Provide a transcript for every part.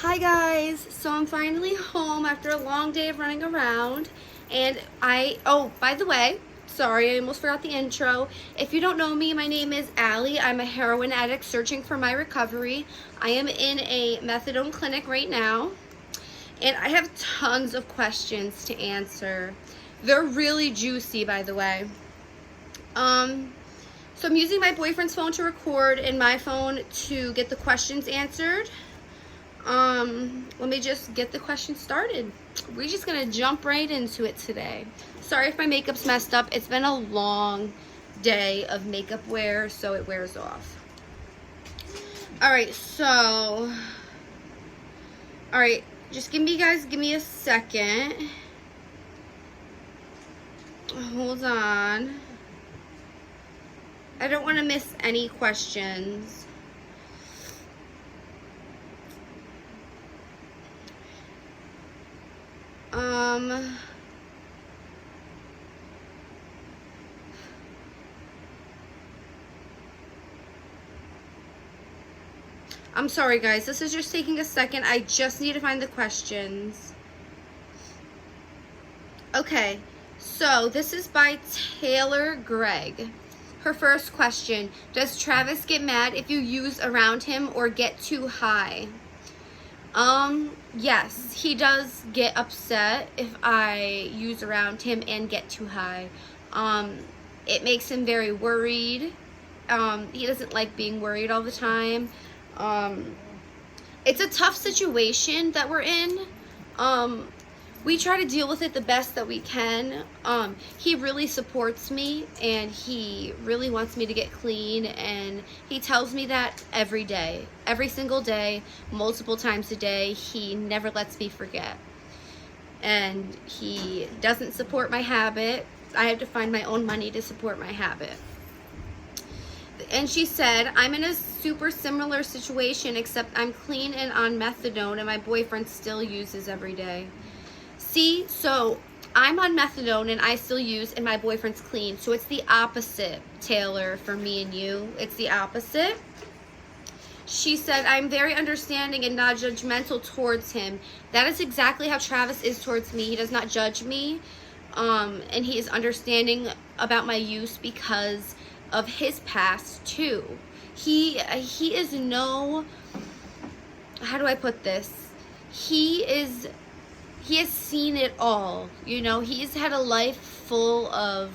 Hi guys, so I'm finally home after a long day of running around, and oh, by the way, sorry, I almost forgot the intro. If you don't know me, my name is Allie. I'm a heroin addict searching for my recovery. I am in a methadone clinic right now, and I have tons of questions to answer. They're really juicy, by the way. So I'm using my boyfriend's phone to record and my phone to get the questions answered. Let me just get the question started. We're just gonna jump right into it today. Sorry if my makeup's messed up. It's been a long day of makeup wear, so it wears off. Alright, just give me a second. Hold on. I don't want to miss any questions. I'm sorry guys, this is just taking a second. I just need to find the questions. Okay, so this is by Taylor Gregg. Her first question, does Travis get mad if you use around him or get too high? Yes, he does get upset if I use around him and get too high. It makes him very worried. He doesn't like being worried all the time. It's a tough situation that we're in. We try to deal with it the best that we can. He really supports me and he really wants me to get clean, and he tells me that every day, every single day, multiple times a day. He never lets me forget. And he doesn't support my habit. I have to find my own money to support my habit. And she said, I'm in a super similar situation, except I'm clean and on methadone and my boyfriend still uses every day. See, so I'm on methadone and I still use and my boyfriend's clean. So it's the opposite, Taylor, for me and you. It's the opposite. She said, I'm very understanding and not judgmental towards him. That is exactly how Travis is towards me. He does not judge me. And he is understanding about my use because of his past too. He is no, how do I put this? He has seen it all, you know. He's had a life full of,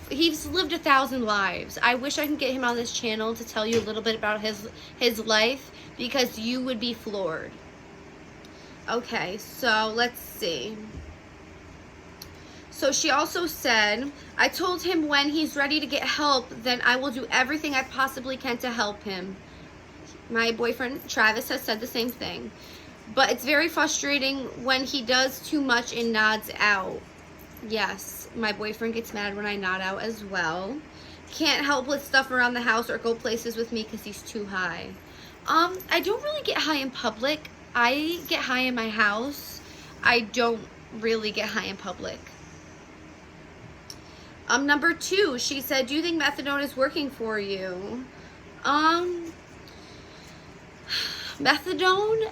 he's lived 1,000 lives. I wish I could get him on this channel to tell you a little bit about his life, because you would be floored. Okay, so let's see. So she also said, I told him when he's ready to get help, then I will do everything I possibly can to help him. My boyfriend Travis has said the same thing. But it's very frustrating when he does too much and nods out. Yes, my boyfriend gets mad when I nod out as well. Can't help with stuff around the house or go places with me because he's too high. I don't really get high in public. I get high in my house. I don't really get high in public. Number 2, she said, do you think methadone is working for you? Methadone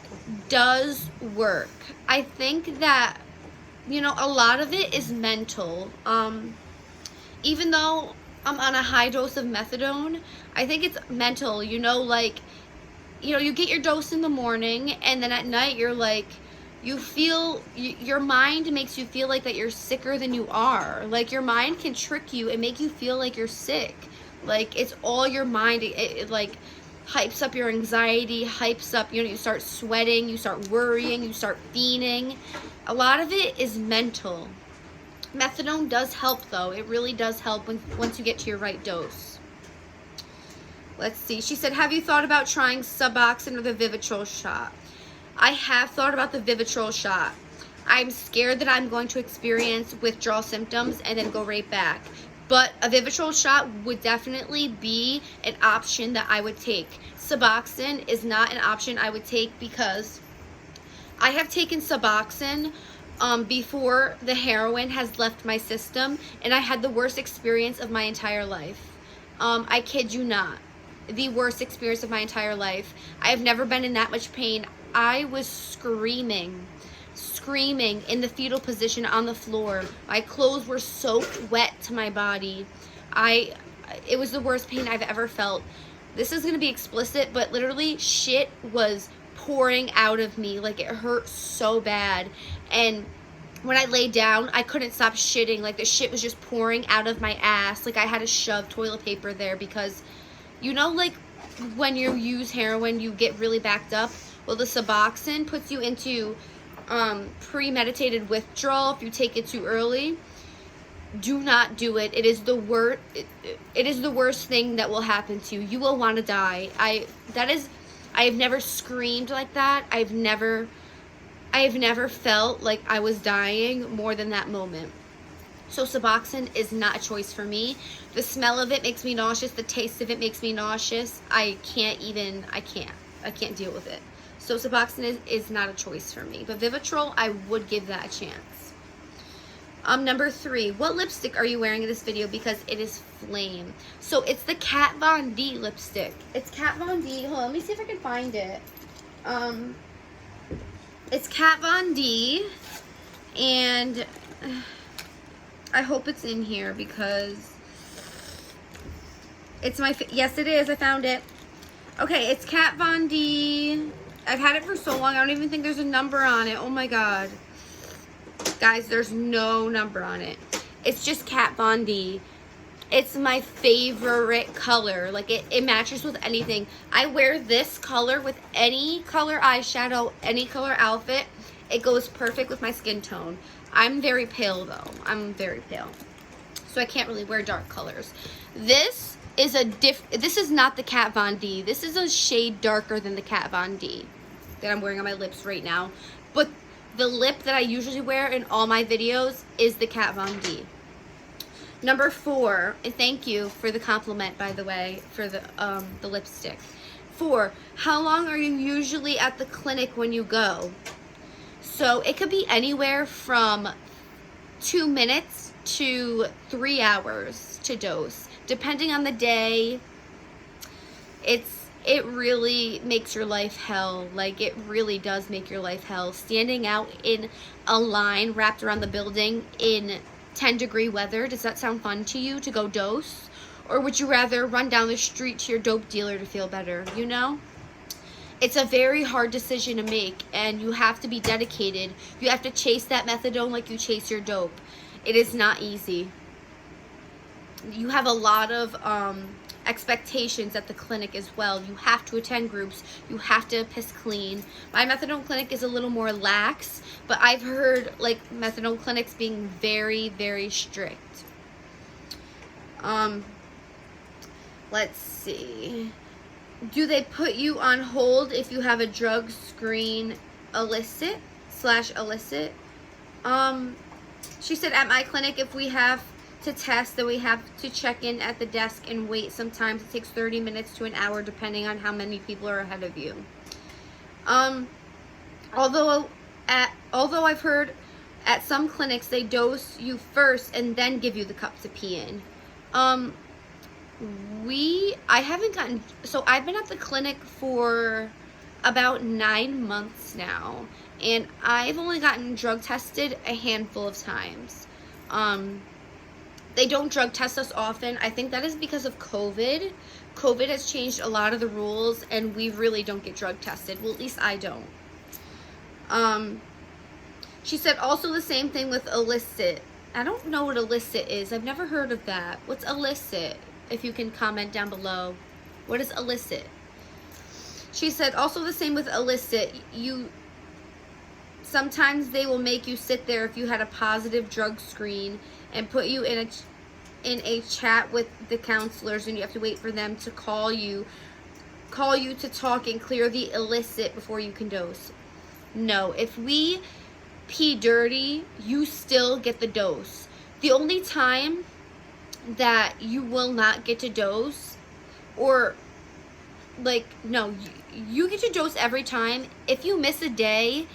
does work. I think that, you know, a lot of it is mental. Even though I'm on a high dose of methadone, I think it's mental, you know, like, you know, you get your dose in the morning and then at night you're like, you feel, your mind makes you feel like that you're sicker than you are. Like, your mind can trick you and make you feel like you're sick. Like, it's all your mind. It like hypes up your anxiety, hypes up, you know, you start sweating, you start worrying, you start fiending. A lot of it is mental. Methadone does help though. It really does help once you get to your right dose. Let's see. She said, have you thought about trying Suboxone or the Vivitrol shot? I have thought about the Vivitrol shot. I'm scared that I'm going to experience withdrawal symptoms and then go right back. But a Vivitrol shot would definitely be an option that I would take. Suboxone is not an option I would take because I have taken Suboxone before the heroin has left my system, and I had the worst experience of my entire life. I kid you not. the worst experience of my entire life. I have never been in that much pain. I was screaming in the fetal position on the floor. My clothes were soaked wet to my body. It was the worst pain I've ever felt. This is gonna be explicit, but literally shit was pouring out of me. Like, it hurt so bad. And when I laid down, I couldn't stop shitting. Like, the shit was just pouring out of my ass. Like, I had to shove toilet paper there because, you know, like when you use heroin, you get really backed up. Well, the Suboxone puts you into premeditated withdrawal if you take it too early. Do not do it. It is the worst. It is the worst thing that will happen to you. You will want to die. I have never screamed like that. I have never felt like I was dying more than that moment. So Suboxone is not a choice for me. The smell of it makes me nauseous. The taste of it makes me nauseous. I can't deal with it. So Suboxone is not a choice for me. But Vivitrol, I would give that a chance. Number 3, what lipstick are you wearing in this video? Because it is flame. So it's the Kat Von D lipstick. It's Kat Von D. Hold on, let me see if I can find it. It's Kat Von D, and I hope it's in here because it's my, yes it is, I found it. Okay, it's Kat Von D. I've had it for so long, I don't even think there's a number on it. Oh my god. Guys, there's no number on it. It's just Kat Von D. It's my favorite color. Like, it matches with anything. I wear this color with any color eyeshadow, any color outfit. It goes perfect with my skin tone. I'm very pale though. I'm very pale. So I can't really wear dark colors. This is this is not the Kat Von D. This is a shade darker than the Kat Von D that I'm wearing on my lips right now. But the lip that I usually wear in all my videos is the Kat Von D. Number 4, and thank you for the compliment, by the way, for the lipstick. 4, how long are you usually at the clinic when you go? So it could be anywhere from 2 minutes to 3 hours to dose, depending on the day. It really makes your life hell. Like, it really does make your life hell. Standing out in a line wrapped around the building in 10-degree weather, does that sound fun to you to go dose? Or would you rather run down the street to your dope dealer to feel better, you know? It's a very hard decision to make, and you have to be dedicated. You have to chase that methadone like you chase your dope. It is not easy. You have a lot of expectations at the clinic as well. You have to attend groups. You have to piss clean. My methadone clinic is a little more lax, but I've heard like methadone clinics being very, very strict. Let's see. Do they put you on hold if you have a drug screen illicit? She said at my clinic, if we have to test, then we have to check in at the desk and wait. Sometimes it takes 30 minutes to an hour depending on how many people are ahead of you. Although I've heard at some clinics they dose you first and then give you the cup to pee in. I haven't gotten, so I've been at the clinic for about 9 months now, and I've only gotten drug tested a handful of times. They don't drug test us often. I think that is because of COVID. COVID has changed a lot of the rules, and we really don't get drug tested. Well, at least I don't. She said also the same thing with illicit. I don't know what illicit is. I've never heard of that. What's illicit? If you can comment down below. What is illicit? She said also the same with illicit. Sometimes they will make you sit there if you had a positive drug screen and put you in a chat with the counselors, and you have to wait for them to call you to talk and clear the illicit before you can dose. No, if we pee dirty, you still get the dose. The only time that you will not get to dose, or like, no, you get to dose every time. If you miss a day,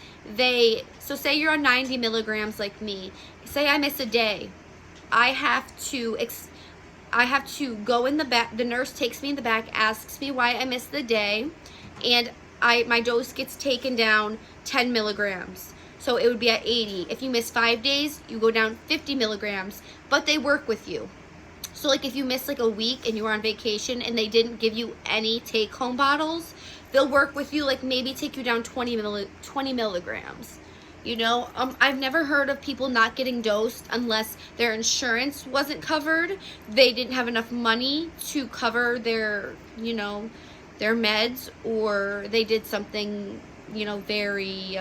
so say you're on 90 milligrams like me, say I miss a day, I have to I have to go in the back. The nurse takes me in the back, asks me why I missed the day, and my dose gets taken down 10 milligrams. So it would be at 80. If you miss 5 days, you go down 50 milligrams, but they work with you. So like if you miss like a week and you were on vacation and they didn't give you any take-home bottles, they'll work with you, like maybe take you down 20 milligrams. You know, I've never heard of people not getting dosed unless their insurance wasn't covered. They didn't have enough money to cover their, you know, their meds, or they did something, you know, they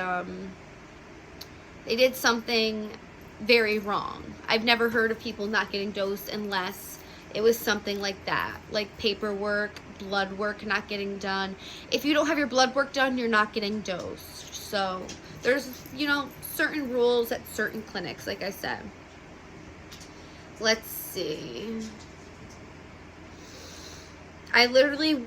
did something very wrong. I've never heard of people not getting dosed unless it was something like that, like paperwork, blood work not getting done. If you don't have your blood work done, you're not getting dosed. So there's, you know, certain rules at certain clinics, like I said. Let's see.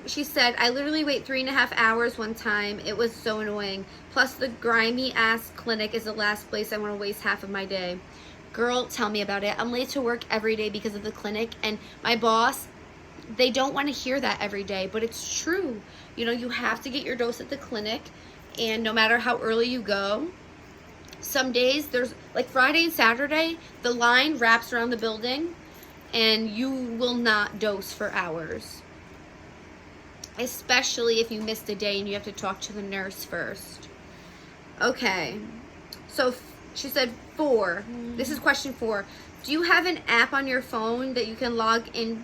She said, I literally wait 3.5 hours one time. It was so annoying. Plus the grimy ass clinic is the last place I want to waste half of my day. Girl, tell me about it. I'm late to work every day because of the clinic, and my boss, they don't want to hear that every day, but it's true. You know, you have to get your dose at the clinic, and no matter how early you go, some days there's like Friday and Saturday, the line wraps around the building and you will not dose for hours. Especially if you missed a day and you have to talk to the nurse first. Okay, so she said 4. This is question 4. Do you have an app on your phone that you can log in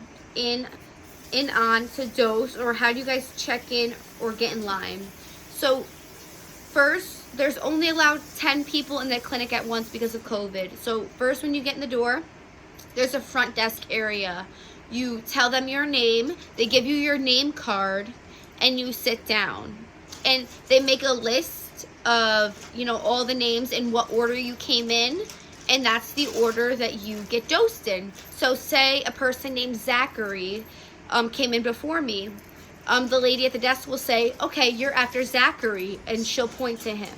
on to dose, or how do you guys check in or get in line? So first, there's only allowed 10 people in the clinic at once because of COVID. So first, when you get in the door, there's a front desk area. You tell them your name, they give you your name card, and you sit down. And they make a list of, you know, all the names and what order you came in, and that's the order that you get dosed in. So say a person named Zachary came in before me. The lady at the desk will say, okay, you're after Zachary, and she'll point to him.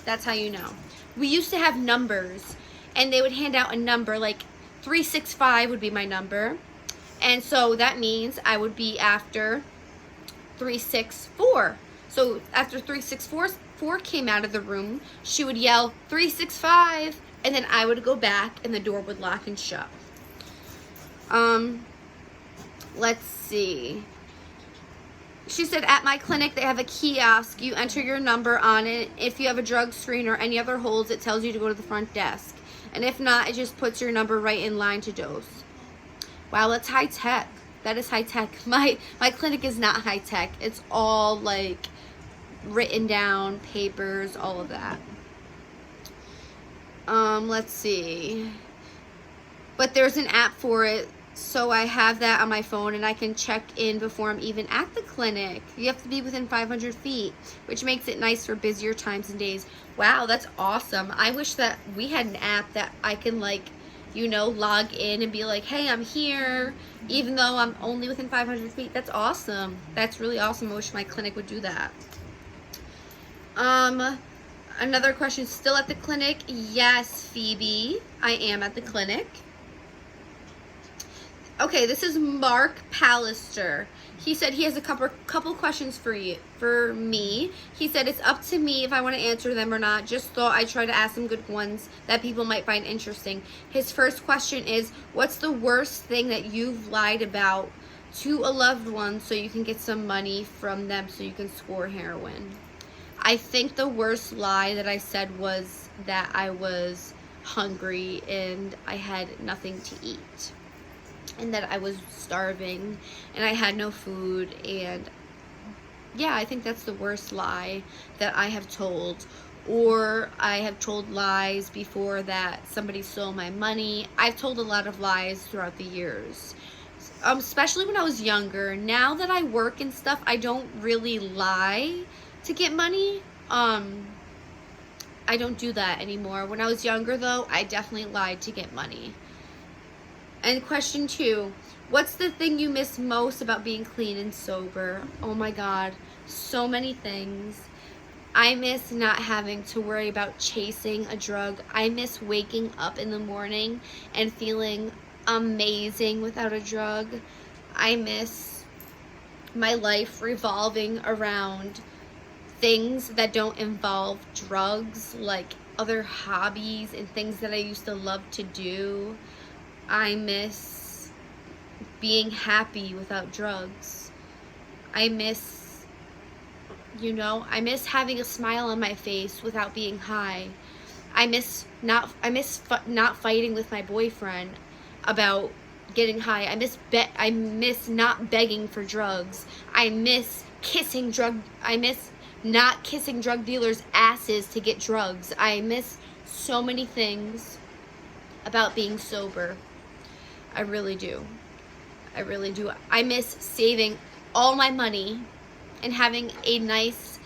That's how you know. We used to have numbers, and they would hand out a number, like 365 would be my number. And so that means I would be after 364. So after 364 came out of the room, she would yell 365, and then I would go back and the door would lock and shut. Let's see. She said, at my clinic, they have a kiosk. You enter your number on it. If you have a drug screen or any other holds, it tells you to go to the front desk. And if not, it just puts your number right in line to dose. Wow, that's high tech. That is high tech. My clinic is not high tech. It's all like written down, papers, all of that. Let's see. But there's an app for it. So I have that on my phone, and I can check in before I'm even at the clinic. You have to be within 500 feet, which makes it nice for busier times and days. Wow, that's awesome. I wish that we had an app that I can, like, you know, log in and be like, hey, I'm here, even though I'm only within 500 feet. That's awesome. That's really awesome. I wish my clinic would do that. Another question, still at the clinic? Yes, Phoebe, I am at the clinic. Okay, this is Mark Pallister. He said he has a couple questions for me. He said it's up to me if I want to answer them or not. Just thought I'd try to ask some good ones that people might find interesting. His first question is, what's the worst thing that you've lied about to a loved one so you can get some money from them so you can score heroin? I think the worst lie that I said was that I was hungry and I had nothing to eat, and that I was starving and I had no food. And yeah, I think that's the worst lie that I have told. Or I have told lies before that somebody stole my money. I've told a lot of lies throughout the years, especially when I was younger. Now that I work and stuff, I don't really lie to get money. I don't do that anymore. When I was younger though, I definitely lied to get money. And question 2, what's the thing you miss most about being clean and sober? Oh my God, so many things. I miss not having to worry about chasing a drug. I miss waking up in the morning and feeling amazing without a drug. I miss my life revolving around things that don't involve drugs, like other hobbies and things that I used to love to do. I miss being happy without drugs. I miss, I miss having a smile on my face without being high. I miss not fighting with my boyfriend about getting high. I miss not begging for drugs. I miss not kissing drug dealers' asses to get drugs. I miss so many things about being sober. I really do. I really do. I miss saving all my money and having a nice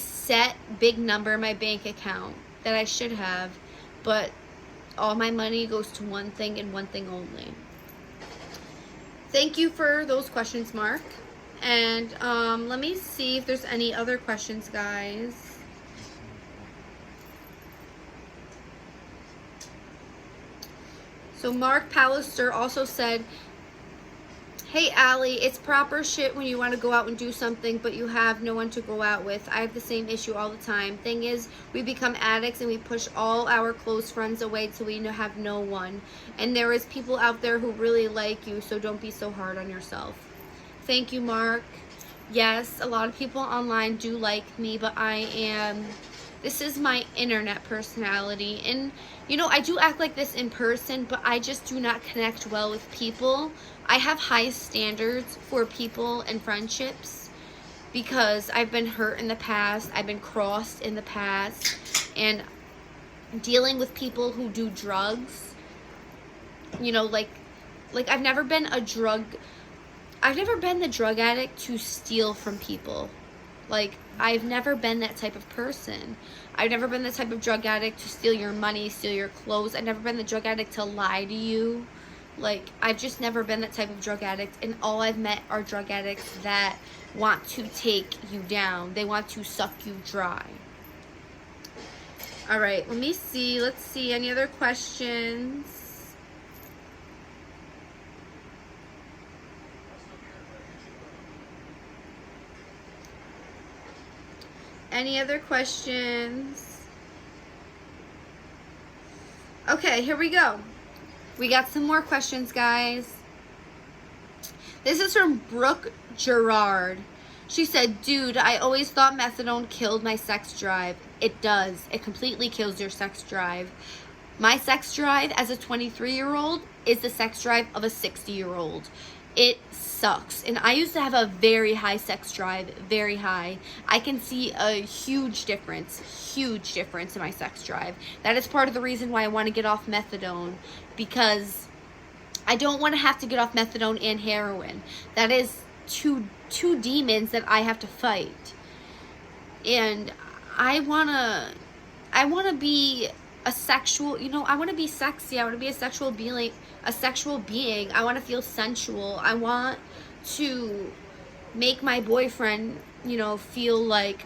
set big number in my bank account that I should have, but all my money goes to one thing and one thing only. Thank you for those questions, Mark. And let me see if there's any other questions, guys. So Mark Pallister also said, hey Allie, it's proper shit when you want to go out and do something but you have no one to go out with. I have the same issue all the time. Thing is, we become addicts and we push all our close friends away till we have no one. And there is people out there who really like you, so don't be so hard on yourself. Thank you, Mark. Yes, a lot of people online do like me, but this is my internet personality. And, I do act like this in person, but I just do not connect well with people. I have high standards for people and friendships because I've been hurt in the past. I've been crossed in the past. And dealing with people who do drugs, like I've never been the drug addict to steal from people. Like, I've never been that type of person. I've never been the type of drug addict to steal your money, steal your clothes. I've never been the drug addict to lie to you. Like, I've just never been that type of drug addict. And all I've met are drug addicts that want to take you down. They want to suck you dry. All right, let me see. Let's see. Any other questions? Any other questions? Okay, here we go. We got some more questions, guys. This is from Brooke Gerard. She said, dude, I always thought methadone killed my sex drive. It does. It completely kills your sex drive. My sex drive as a 23-year-old is the sex drive of a 60-year-old. It sucks. And I used to have a very high sex drive, very high. I can see a huge difference in my sex drive. That is part of the reason why I want to get off methadone, because I don't want to have to get off methadone and heroin. That is two demons that I have to fight. And I want to be a sexual, I want to be sexy. I want to be a sexual being. I want to feel sensual. I want to make my boyfriend, feel like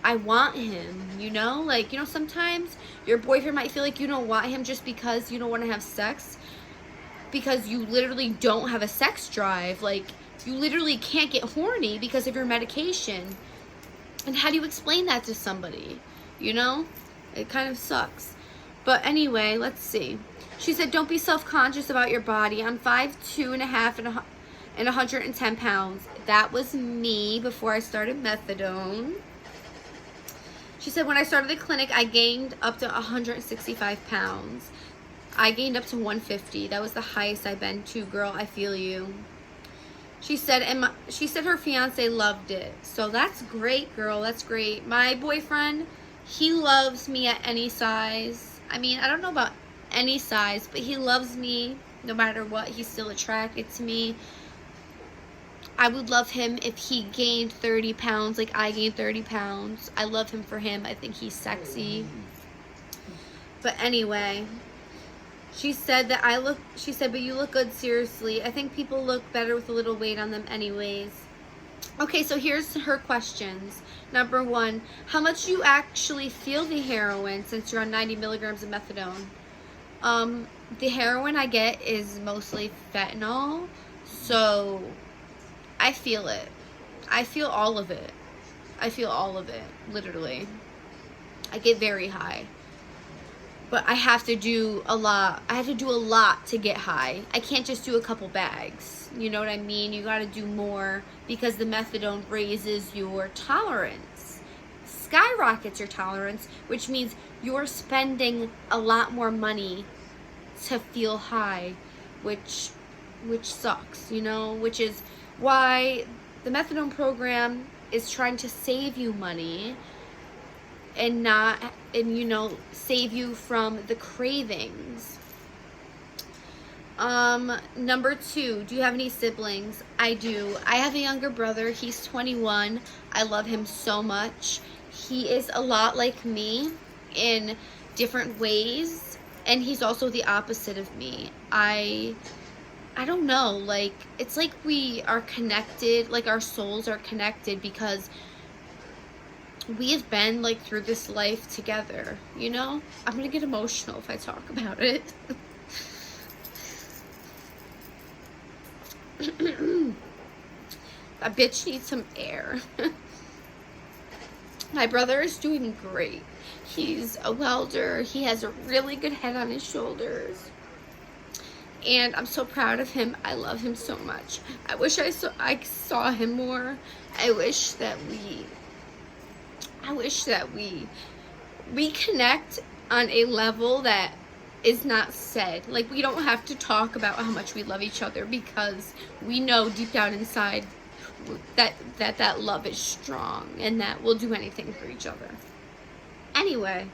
I want him, sometimes your boyfriend might feel like you don't want him just because you don't want to have sex, because you literally don't have a sex drive. Like, you literally can't get horny because of your medication. And how do you explain that to somebody? It kind of sucks. But anyway, let's see. She said, don't be self-conscious about your body. I'm 5'2.5" and 110 pounds. That was me before I started methadone. She said, when I started the clinic, I gained up to 165 pounds. I gained up to 150. That was the highest I've been to, girl. I feel you. She said, her fiance loved it. So that's great, girl. That's great. My boyfriend, he loves me at any size. I mean, I don't know about any size, but he loves me no matter what. He's still attracted to me. I would love him if he gained 30 pounds like I gained 30 pounds. I love him for him. I think he's sexy. But anyway, she said, but you look good, seriously. I think people look better with a little weight on them anyways. Okay, so here's her questions. Number 1, how much do you actually feel the heroin since you're on 90 milligrams of methadone? The heroin I get is mostly fentanyl, so I feel it. I feel all of it. I feel all of it, literally. I get very high. But I have to do a lot. I have to do a lot to get high. I can't just do a couple bags. You know what I mean? You got to do more because the methadone raises your tolerance. Skyrockets your tolerance, which means you're spending a lot more money to feel high, which sucks, you know, which is why the methadone program is trying to save you money and you know, save you from the cravings. Number 2, do you have any siblings? I do. I have a younger brother. He's 21. I love him so much. He is a lot like me in different ways, and he's also the opposite of me. I don't know, like, it's like we are connected, like our souls are connected because we have been, like, through this life together, you know? I'm gonna get emotional if I talk about it. That bitch needs some air. My brother is doing great. He's a welder. He has a really good head on his shoulders. And I'm so proud of him. I love him so much. I wish I saw him more. I wish that we connect on a level that is not said. Like, we don't have to talk about how much we love each other because we know deep down inside that love is strong and that we'll do anything for each other. Anyway,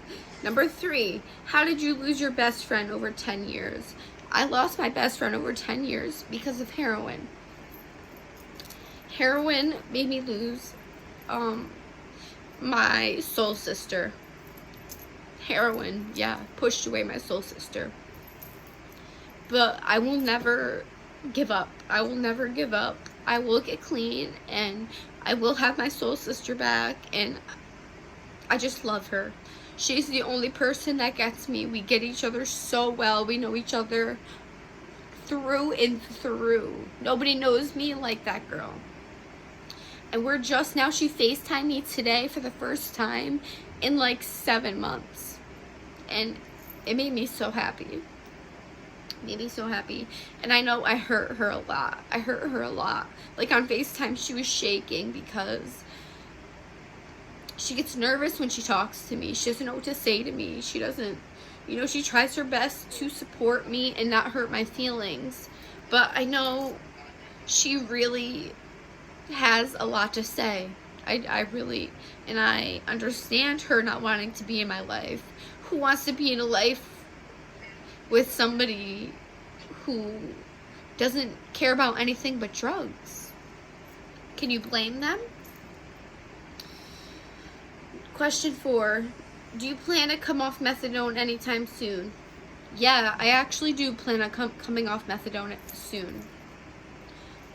number 3, how did you lose your best friend over 10 years? I lost my best friend over 10 years because of heroin. Heroin made me lose my soul sister. Heroin, yeah, pushed away my soul sister. But I will never give up. I will never give up. I will get clean and I will have my soul sister back, and I just love her. She's the only person that gets me. We get each other so well. We know each other through and through. Nobody knows me like that girl. And we're just now, she FaceTimed me today for the first time in like 7 months. And it made me so happy. Made me so happy. And I know I hurt her a lot. I hurt her a lot. Like on FaceTime, she was shaking because she gets nervous when she talks to me. She doesn't know what to say to me. She doesn't, you know, she tries her best to support me and not hurt my feelings. But I know she really has a lot to say. I really, and I understand her not wanting to be in my life. Who wants to be in a life with somebody who doesn't care about anything but drugs? Can you blame them? Question 4, do you plan to come off methadone anytime soon? Yeah, I actually do plan on coming off methadone soon.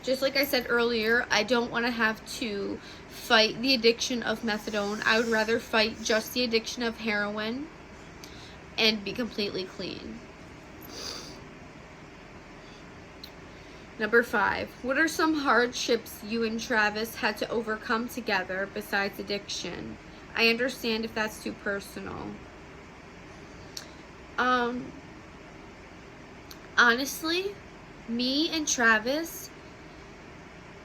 Just like I said earlier, I don't want to have to fight the addiction of methadone. I would rather fight just the addiction of heroin and be completely clean. Number 5, what are some hardships you and Travis had to overcome together besides addiction? I understand if that's too personal. Honestly, me and Travis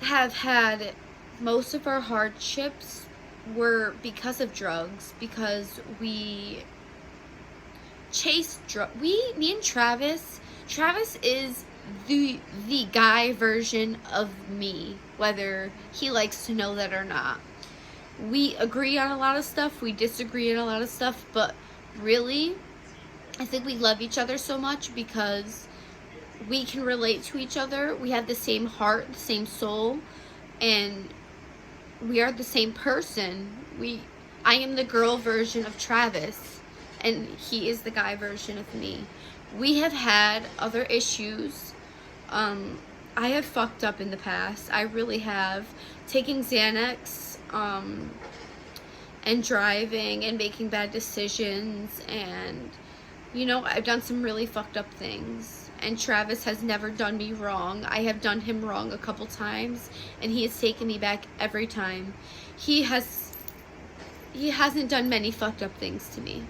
have had most of our hardships were because of drugs, because we chased me and Travis is the guy version of me, whether he likes to know that or not. We agree on a lot of stuff, we disagree on a lot of stuff, but really, I think we love each other so much because we can relate to each other. We have the same heart, the same soul, and we are the same person. I am the girl version of Travis, and he is the guy version of me. We have had other issues. I have fucked up in the past. I really have. Taking Xanax, and driving and making bad decisions and You know, I've done some really fucked up things, and Travis has never done me wrong. I have done him wrong a couple times, and he has taken me back every time. He hasn't done many fucked up things to me.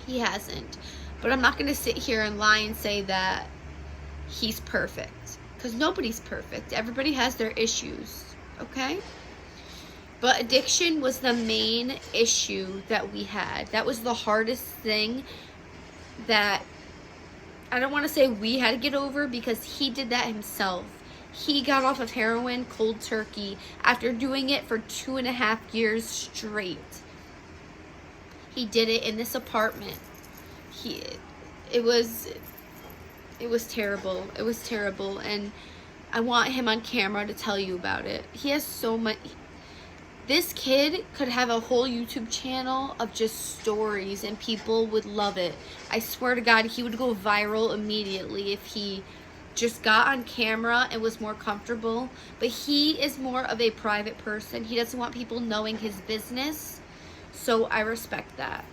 He hasn't. But I'm not going to sit here and lie and say that he's perfect, because nobody's perfect. Everybody has their issues, okay? But addiction was the main issue that we had. That was the hardest thing that, I don't want to say we had to get over, because he did that himself. He got off of heroin cold turkey after doing it for 2.5 years straight. He did it in this apartment. It was terrible. It was terrible, and I want him on camera to tell you about it. He has so much. This kid could have a whole YouTube channel of just stories, and people would love it. I swear to God, he would go viral immediately if he just got on camera and was more comfortable. But he is more of a private person. He doesn't want people knowing his business, so I respect that.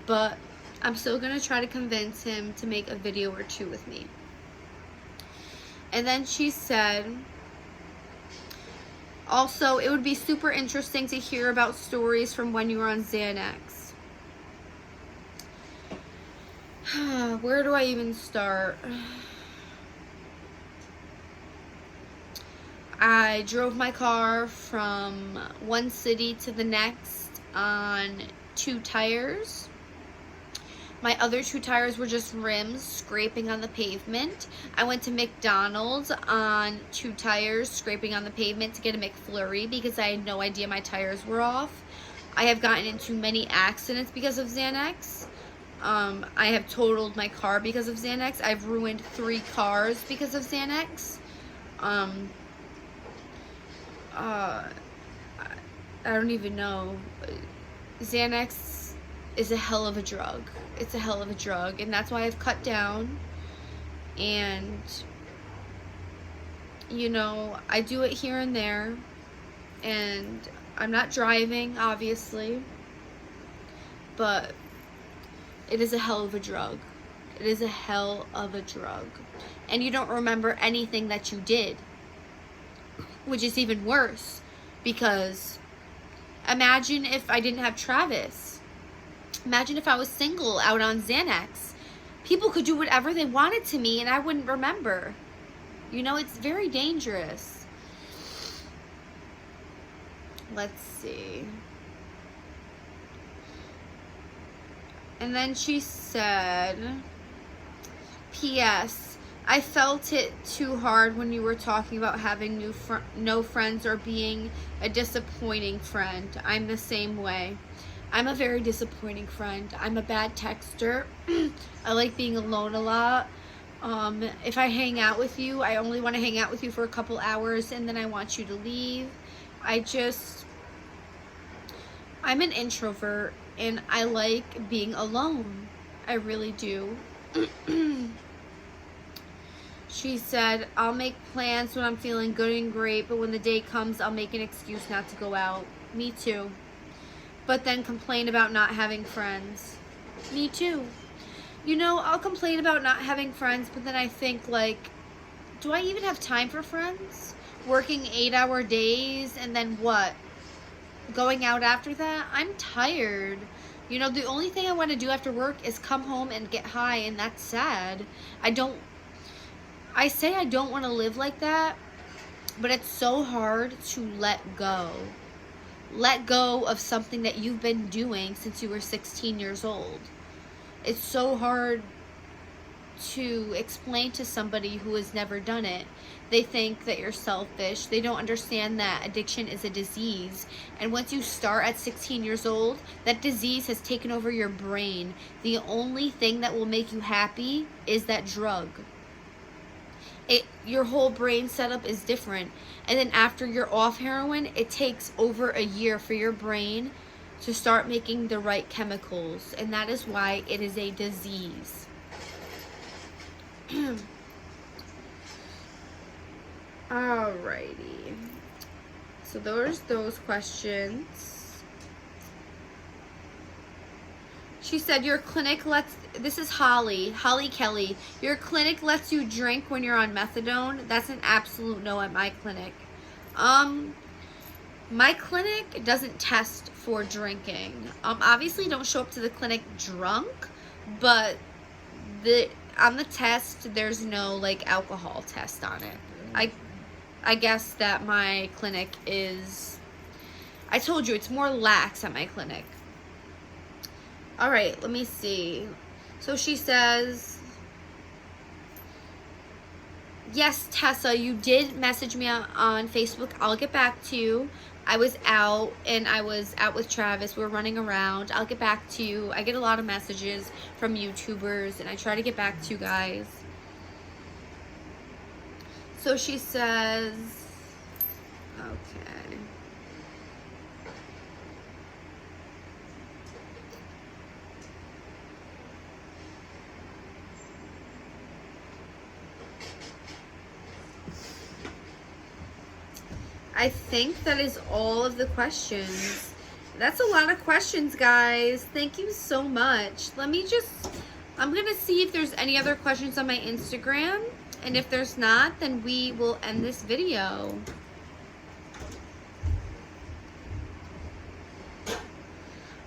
But I'm still going to try to convince him to make a video or two with me. And then she said, also, it would be super interesting to hear about stories from when you were on Xanax. Where do I even start? I drove my car from one city to the next on 2 tires. My other 2 tires were just rims scraping on the pavement. I went to McDonald's on 2 tires scraping on the pavement to get a McFlurry because I had no idea my tires were off. I have gotten into many accidents because of Xanax. I have totaled my car because of Xanax. I've ruined 3 cars because of Xanax. I don't even know. Xanax is a hell of a drug. It's a hell of a drug, and that's why I've cut down. And you know, I do it here and there, and I'm not driving, obviously, but it is a hell of a drug. It is a hell of a drug. And you don't remember anything that you did, which is even worse, because imagine if I didn't have Travis. Imagine if I was single out on Xanax. People could do whatever they wanted to me and I wouldn't remember. You know, it's very dangerous. Let's see. And then she said, P.S. I felt it too hard when you were talking about having no friends or being a disappointing friend. I'm the same way. I'm a very disappointing friend. I'm a bad texter. I like being alone a lot. If I hang out with you, I only want to hang out with you for a couple hours and then I want you to leave. I'm an introvert and I like being alone. I really do. She said, I'll make plans when I'm feeling good and great, but when the day comes, I'll make an excuse not to go out. Me too. But then complain about not having friends. Me too. You know, I'll complain about not having friends, but then I think, like, do I even have time for friends? Working 8-hour days and then what? Going out after that? I'm tired. You know, the only thing I want to do after work is come home and get high, and that's sad. I say I don't want to live like that, but it's so hard to let go. Let go of something that you've been doing since you were 16 years old. It's so hard to explain to somebody who has never done it. They think that you're selfish. They don't understand that addiction is a disease. And once you start at 16 years old, that disease has taken over your brain. The only thing that will make you happy is that drug. Your whole brain setup is different. And then after you're off heroin, it takes over a year for your brain to start making the right chemicals. And that is why it is a disease. Alrighty. So there's those questions. She said, your clinic lets, this is Holly Kelly, your clinic lets you drink when you're on methadone. That's an absolute no at my clinic. My clinic doesn't test for drinking. Obviously don't show up to the clinic drunk, but on the test, there's no like alcohol test on it. I guess that my clinic is, I told you, it's more lax at my clinic. All right, let me see. So she says, yes, Tessa, you did message me on Facebook. I'll get back to you. I was out, and I was out with Travis. We were running around. I'll get back to you. I get a lot of messages from YouTubers, and I try to get back to you guys. So she says, okay. I think that is all of the questions. That's a lot of questions, guys. Thank you so much. I'm gonna see if there's any other questions on my Instagram. And if there's not, then we will end this video.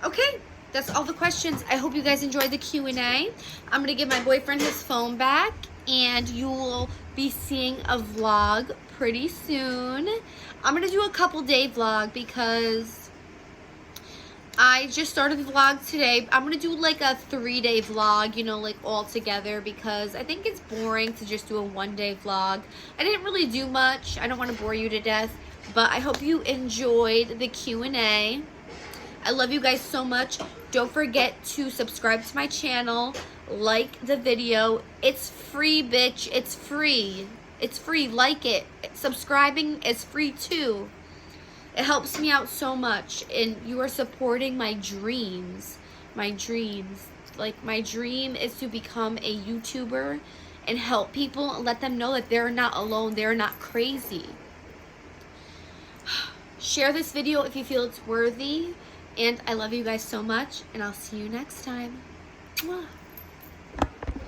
Okay, that's all the questions. I hope you guys enjoyed the Q&A. I'm gonna give my boyfriend his phone back, and you will be seeing a vlog pretty soon. I'm gonna do a couple day vlog because I just started the vlog today. I'm gonna do like a 3-day vlog, you know, like all together, because I think it's boring to just do a 1-day vlog. I didn't really do much. I don't want to bore you to death, but I hope you enjoyed the Q&A. I love you guys so much. Don't forget to subscribe to my channel, like the video. It's free, bitch. It's free. It's free. Like it. Subscribing is free too. It helps me out so much, and you are supporting my dreams. My dreams. Like, my dream is to become a YouTuber and help people and let them know that they're not alone. They're not crazy. Share this video if you feel it's worthy. And I love you guys so much, and I'll see you next time. Mwah.